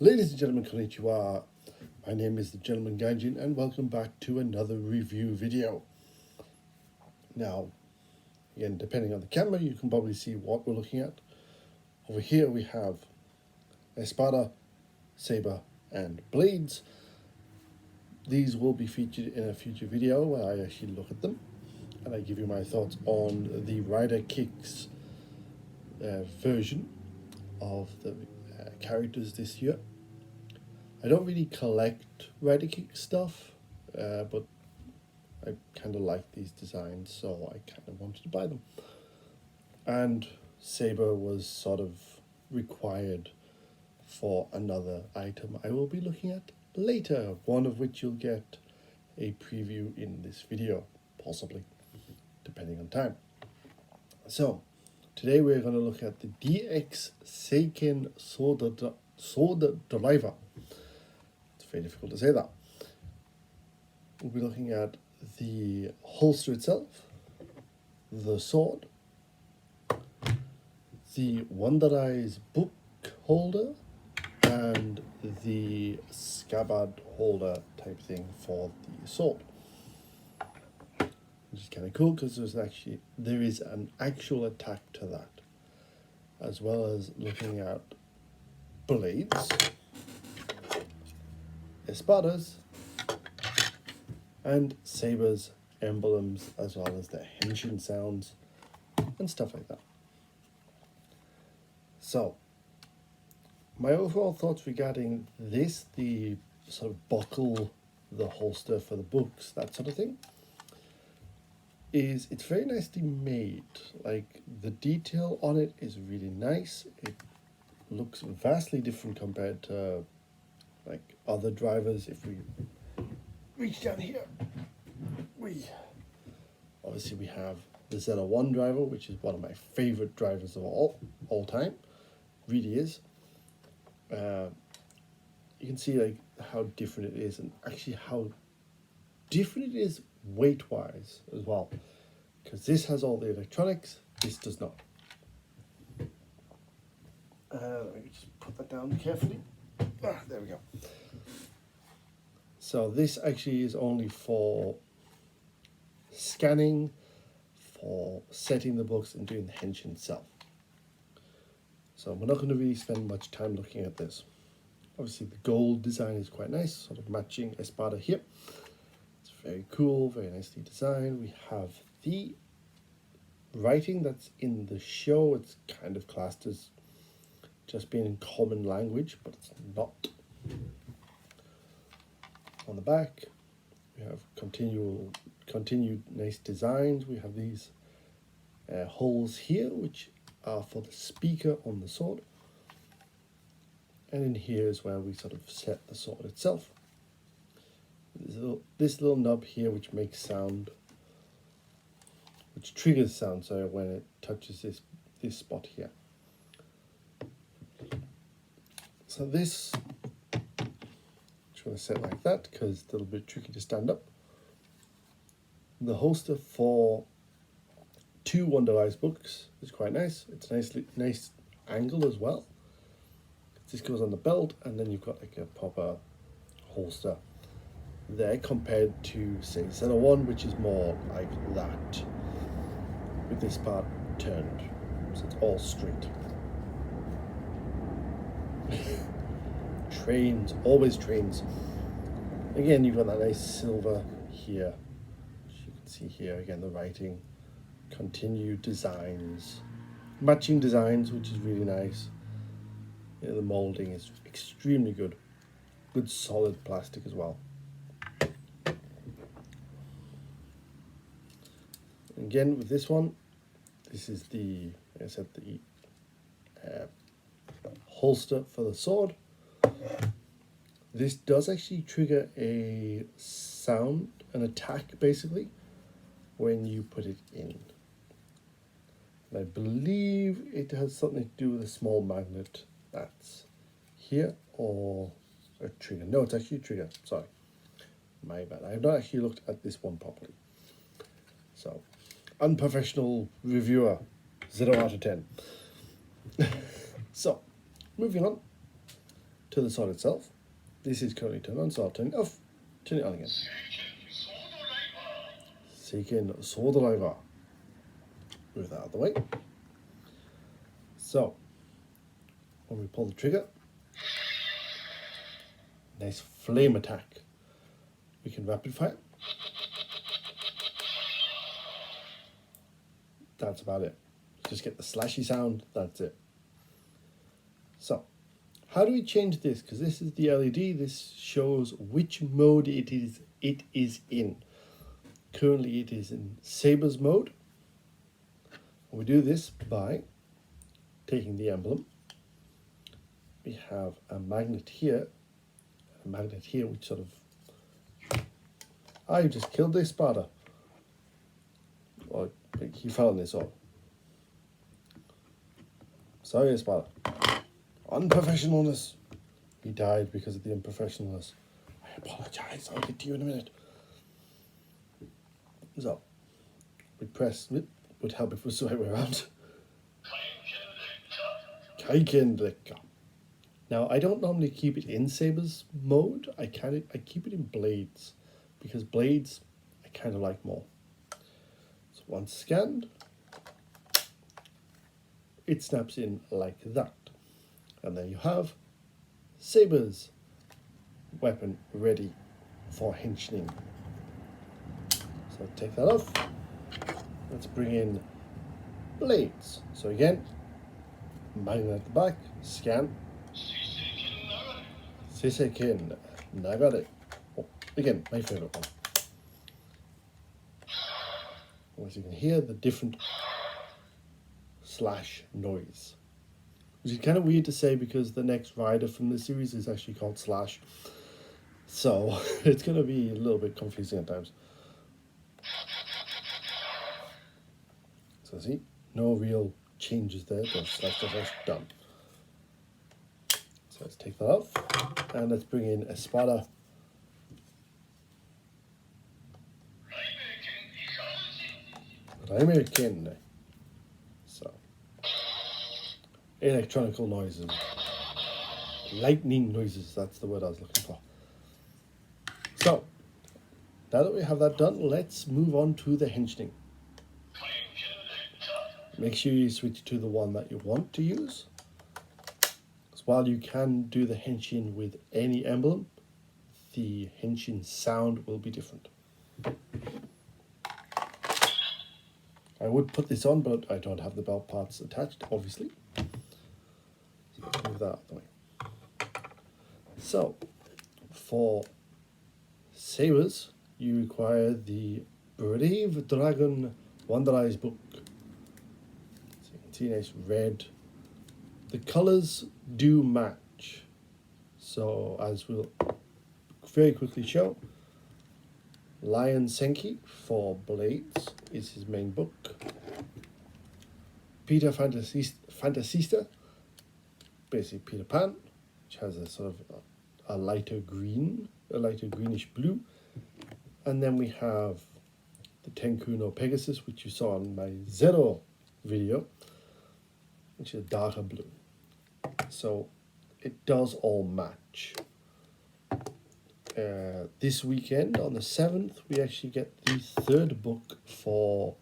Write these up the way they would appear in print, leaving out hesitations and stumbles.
Ladies and gentlemen, konnichiwa. My name is the Gentleman Gaijin and welcome back to another review video. Now, again, depending on the camera, you can probably see what we're looking at. Over here we have espada, saber, and blades. These will be featured in a future video where I actually look at them and I give you my thoughts on the Rider Kicks version of the characters this year. I don't really collect Rider Kick stuff, but I kind of like these designs, so I kind of wanted to buy them. And Saber was sort of required for another item I will be looking at later, one of which you'll get a preview in this video, possibly, depending on time. So, today we're going to look at the DX Seiken Swordriver. It's very difficult to say that. We'll be looking at the holster itself, the sword, the wonderise book holder, and the scabbard holder type thing for the sword. Which is kind of cool because there is an actual attack to that, as well as looking at blades, espadas, and sabers, emblems, as well as the henshin sounds and stuff like that. So, my overall thoughts regarding this, the sort of buckle, the holster for the books, that sort of thing, is it's very nicely made. Like, the detail on it is really nice. It looks vastly different compared to like other drivers. If we reach down here, we have the Z01 driver, which is one of my favorite drivers of all time. Really is. You can see like how different it is, and actually how different it is weight wise as well, because this has all the electronics, this does not. Let me just put that down carefully. There we go. So this actually is only for scanning, for setting the books and doing the henshin itself. So we're not going to really spend much time looking at this. Obviously the gold design is quite nice, sort of matching espada here. It's very cool, very nicely designed. We have the writing that's in the show. It's kind of classed as just being in common language, but it's not. On the back, we have continued nice designs. We have these holes here, which are for the speaker on the sword. And in here is where we sort of set the sword itself. This little knob here, which makes sound, which triggers sound, so when it touches this spot here. So this, I'm going to set like that because it's a little bit tricky to stand up. The holster for 2 wonderise books is quite nice. It's a nice angle as well. This goes on the belt, and then you've got like a proper holster there compared to, say, Z01, which is more like that, with this part turned, so it's all straight. Trains, always trains. Again, you've got that nice silver here, which you can see here. Again, the writing, continued designs, matching designs, which is really nice. Yeah, the molding is extremely good. Good solid plastic as well. Again, with this one, this is the, like I said, the holster for the sword. This does actually trigger a sound, an attack basically, when you put it in. And I believe it has something to do with a small magnet that's here, or a trigger. No, it's actually a trigger, sorry. My bad. I have not actually looked at this one properly. So, unprofessional reviewer, 0 out of 10. So, moving on to the sword itself. This is currently turned on, so I'll turn it off, turn it on again. Seiken Swordriver. Move that out of the way. So, when we pull the trigger, nice flame attack. We can rapid fire. That's about it. Just get the slashy sound, that's it. So, how do we change this? Because this is the LED, this shows which mode it is in. Currently it is in Saber's mode. And we do this by taking the emblem. We have a magnet here, which sort of... I just killed this spider. Well, he fell on this one. Sorry, spider. Unprofessionalness. He died because of the unprofessionalness. I apologize. I'll get to you in a minute. So, we press it. Would help if it was the right way around. Seiken. Now, I don't normally keep it in Saber's mode. I keep it in Blades, because Blades I kind of like more. So once scanned, it snaps in like that. And there you have Saber's weapon ready for henching. So take that off. Let's bring in Blades. So again, magnet at the back, scan. Seiken Nagare. Oh, again, my favorite one. As you can hear, the different slash noise. Which is kind of weird to say because the next rider from the series is actually called Slash. So it's going to be a little bit confusing at times. So see, no real changes there. Just slash, done. So let's take that off. And let's bring in a Espada. American. So, electronical noises, lightning noises, that's the word I was looking for. So, now that we have that done, let's move on to the henching. Make sure you switch to the one that you want to use. Because while you can do the henching with any emblem, the henching sound will be different. I would put this on, but I don't have the belt parts attached, obviously. So let's move that out of the way. So, for Sabers, you require the Brave Dragon wonderise book. So you can see nice red. The colours do match. So, as we'll very quickly show, Lion Senki for Blades is his main book. Peter Fantasista, basically Peter Pan, which has a sort of a lighter green, a lighter greenish blue. And then we have the Tenku no Pegasus, which you saw in my Zero video, which is darker blue. So it does all match. This weekend on the 7th we actually get the third book for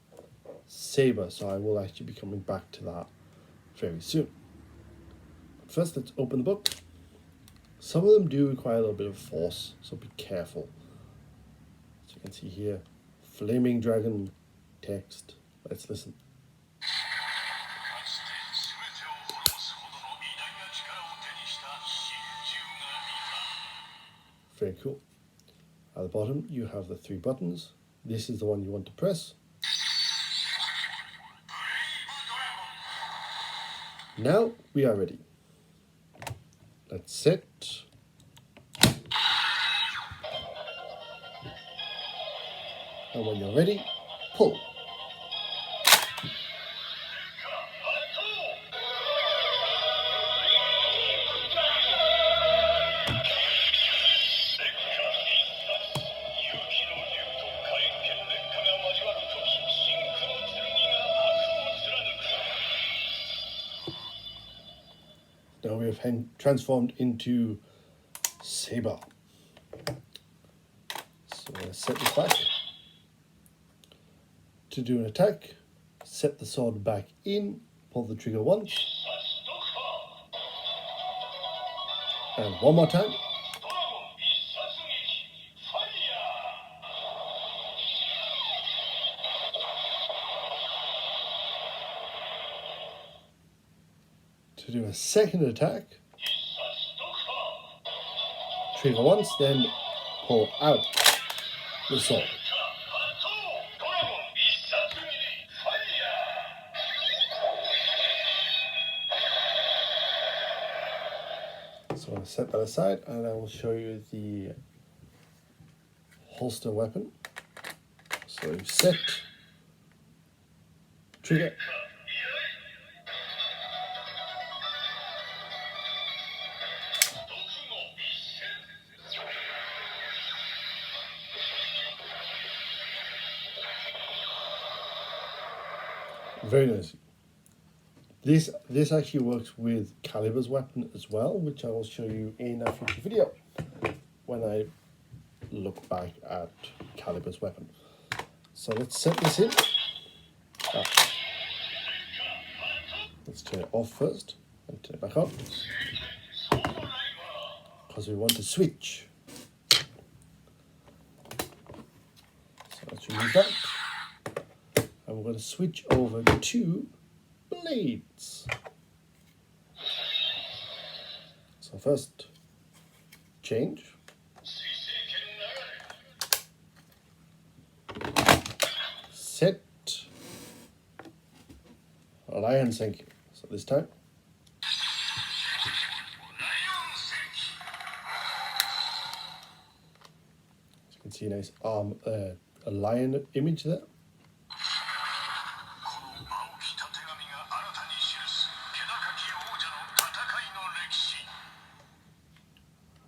Saber, so I will actually be coming back to that very soon. But first, let's open the book. Some of them do require a little bit of force, so be careful. As you can see here, Flaming Dragon text. Let's listen. Very cool. At the bottom, you have the 3 buttons. This is the one you want to press. Now we are ready. Let's set. And when you're ready, pull. Now we have transformed into Saber. So let's set this back. To do an attack, set the sword back in, pull the trigger once, and one more time. To do a second attack, trigger once, then pull out the sword. So I'll set that aside and I will show you the holster weapon. So you set, trigger, very nice. This actually works with Caliber's weapon as well, which I will show you in a future video when I look back at Caliber's weapon. So let's set this in. Let's turn it off first and turn it back on, because we want to switch. So let's remove that. And we're going to switch over to blades. So first, change. Set. Lion Seiken. So this time. As you can see, a nice arm, a lion image there.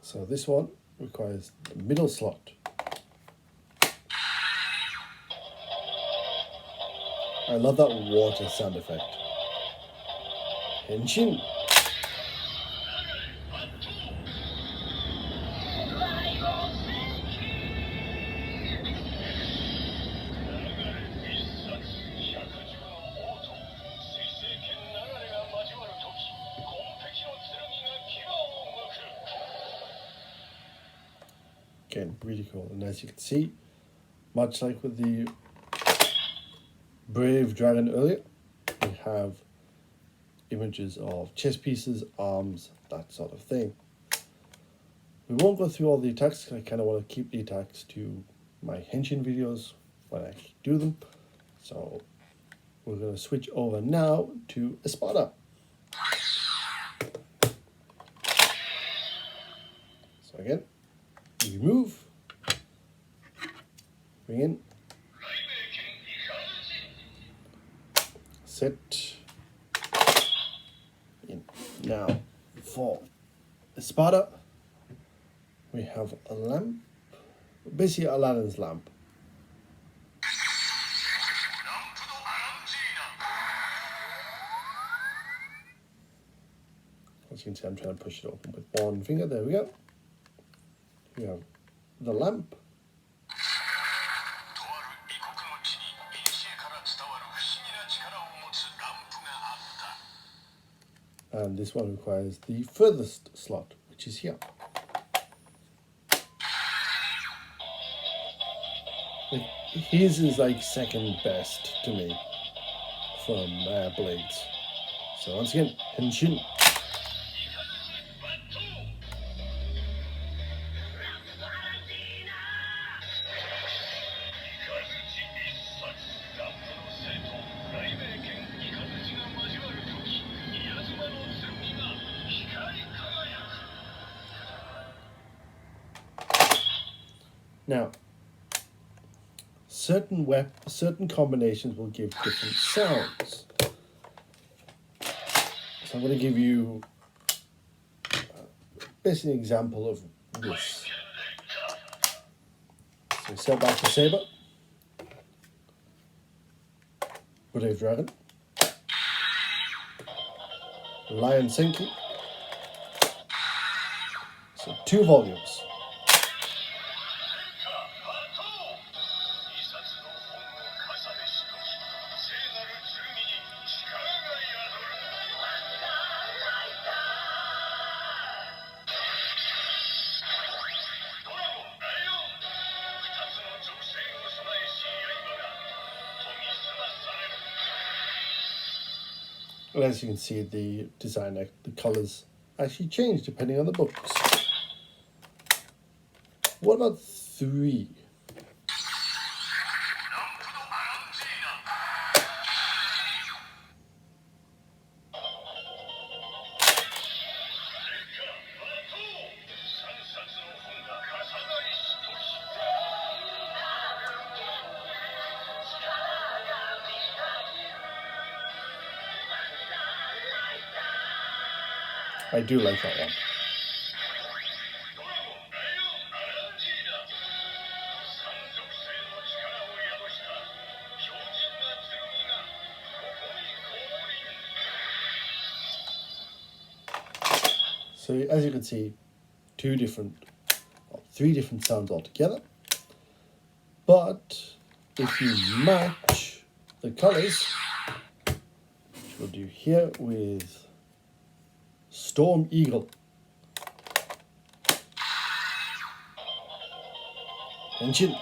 So this one requires the middle slot. I love that water sound effect. Henshin. Again, really cool. And as you can see, much like with the Brave Dragon earlier, we have images of chess pieces, arms, that sort of thing. We won't go through all the attacks, because I kind of want to keep the attacks to my Henshin videos when I actually do them. So we're going to switch over now to Espada. So again, you move, bring in, set in. Now for Espada, we have a lamp, basically Aladdin's lamp. As you can see, I'm trying to push it open with one finger. There we go. We have the lamp. And this one requires the furthest slot, which is here. His is like second best to me from blades. So once again, Henshin. Now, certain combinations will give different sounds. So I'm going to give you basically an example of this. So set back to Saber, Brave Dragon, Lion Seiken, So 2 volumes. And as you can see, the design, the colors actually change depending on the books. What about 3? I do like that one. So as you can see, 3 different sounds altogether. But if you match the colors, which we'll do here with Storm Eagle, Engine,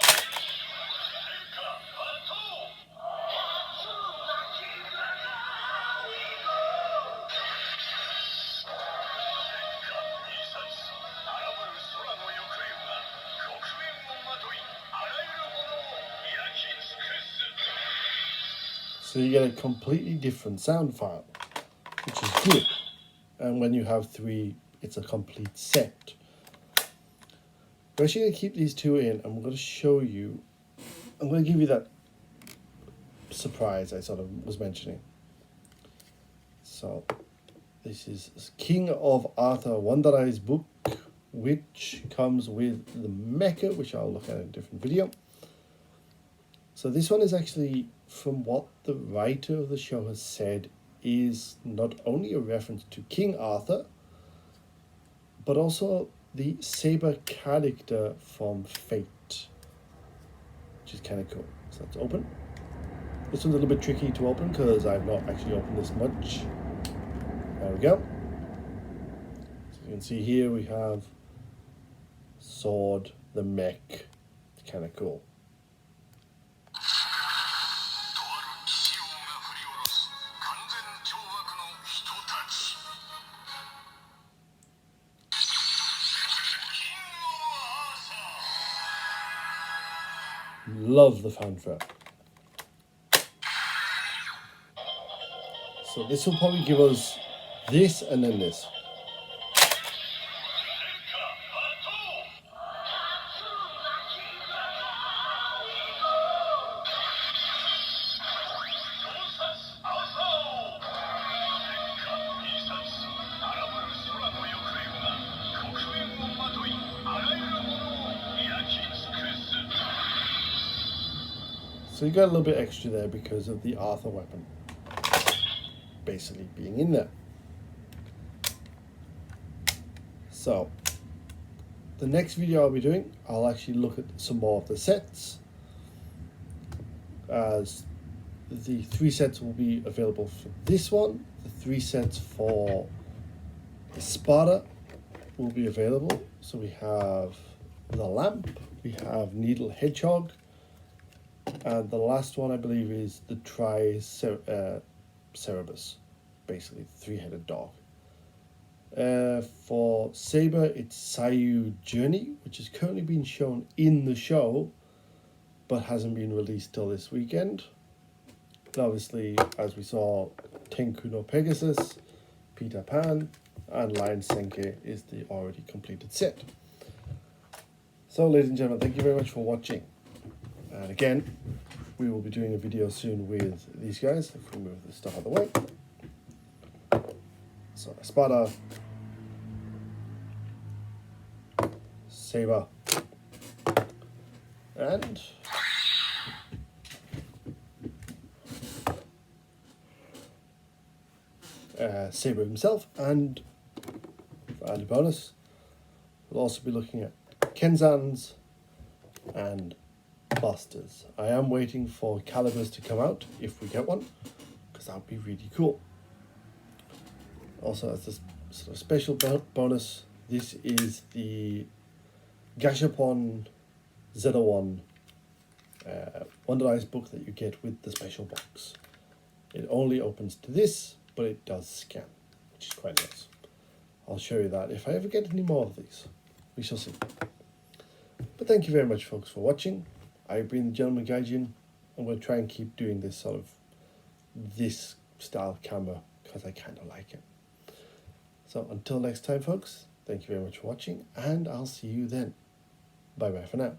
so you get a completely different sound file, which is good. And when you have 3, it's a complete set. We're actually going to keep these 2 in, and I'm going to show you, I'm going to give you that surprise I sort of was mentioning. So this is King of Arthur Wonderise book, which comes with the mecha, which I'll look at in a different video. So this one is actually, from what the writer of the show has said, is not only a reference to King Arthur, but also the Saber character from Fate, which is kind of cool. So let's open. This one's a little bit tricky to open because I've not actually opened this much. There we go. So you can see here we have Sword, the mech. It's kind of cool. Love the fanfare. So this will probably give us this and then this. So you got a little bit extra there because of the Arthur weapon basically being in there. So the next video I'll be doing, I'll actually look at some more of the sets, as the 3 sets will be available for this one. The 3 sets for Sparta will be available. So we have the lamp, we have Needle Hedgehog, and the last one I believe is the Triceratops, basically 3-headed dog. For Saber, it's Sayu Journey, which is currently being shown in the show, but hasn't been released till this weekend. And obviously, as we saw, Tenku no Pegasus, Peter Pan, and Lion Senke is the already completed set. So, ladies and gentlemen, thank you very much for watching. And again, we will be doing a video soon with these guys, if we move this stuff out of the way. So, Sparta, Saber, and Saber himself, and for added bonus, We'll also be looking at Kenzans and Busters. I am waiting for calibers to come out, if we get one, because that would be really cool. Also, as this sort of special bonus, this is the Gashapon Z01 wonderise book that you get with the special box. It only opens to this, but it does scan, which is quite nice. I'll show you that if I ever get any more of these. We shall see. But thank you very much, folks, for watching. I've been the Gentleman Gaijin, and we'll try and keep doing this sort of this style camera because I kind of like it. So until next time, folks, thank you very much for watching, and I'll see you then. Bye bye for now.